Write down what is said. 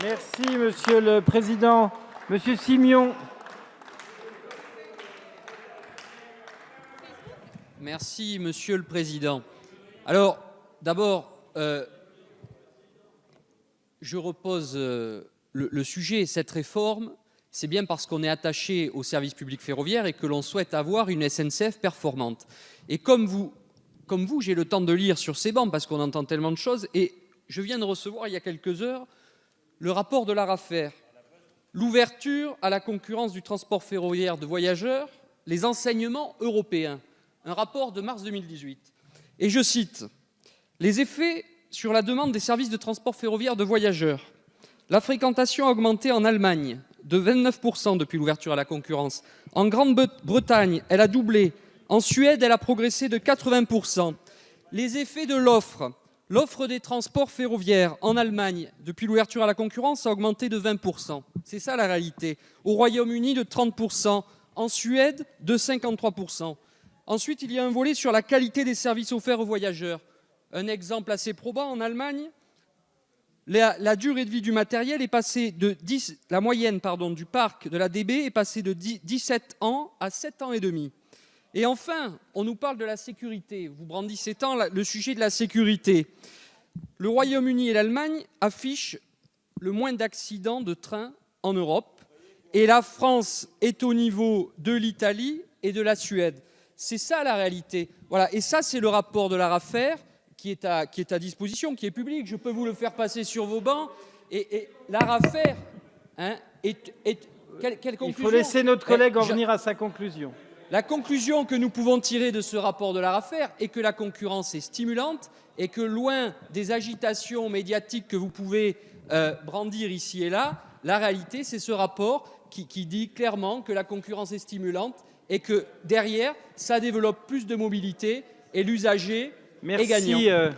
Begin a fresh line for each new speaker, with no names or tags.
Merci, Monsieur le Président. Monsieur Simion.
Merci, Monsieur le Président. Alors, d'abord, je repose le sujet. Cette réforme, c'est bien parce qu'on est attaché au service public ferroviaire et que l'on souhaite avoir une SNCF performante. Et comme vous, j'ai le temps de lire sur ces bancs parce qu'on entend tellement de choses. Et je viens de recevoir il y a quelques heures le rapport de l'ARAFER, l'ouverture à la concurrence du transport ferroviaire de voyageurs, les enseignements européens, un rapport de mars 2018. Et je cite, « Les effets sur la demande des services de transport ferroviaire de voyageurs. La fréquentation a augmenté en Allemagne de 29% depuis l'ouverture à la concurrence. En Grande-Bretagne, elle a doublé. En Suède, elle a progressé de 80%. Les effets de l'offre. L'offre des transports ferroviaires en Allemagne, depuis l'ouverture à la concurrence, a augmenté de 20%. C'est ça la réalité. Au Royaume-Uni, de 30%. En Suède, de 53%. Ensuite, il y a un volet sur la qualité des services offerts aux voyageurs. Un exemple assez probant, en Allemagne, la durée de vie du matériel est passée de la moyenne du parc de la DB est passée de 17 ans à 7 ans et demi. Et enfin, on nous parle de la sécurité. Vous brandissez tant le sujet de la sécurité. Le Royaume-Uni et l'Allemagne affichent le moins d'accidents de train en Europe. Et la France est au niveau de l'Italie et de la Suède. C'est ça la réalité. Voilà. Et ça, c'est le rapport de l'ARAFER qui est à disposition, qui est public. Je peux vous le faire passer sur vos bancs. Et l'ARAFER, quelle conclusion ?
Il faut laisser notre collègue en venir à sa conclusion.
La conclusion que nous pouvons tirer de ce rapport de l'ARAFER est que la concurrence est stimulante et que, loin des agitations médiatiques que vous pouvez brandir ici et là, la réalité, c'est ce rapport qui dit clairement que la concurrence est stimulante et que, derrière, ça développe plus de mobilité et l'usager est gagnant.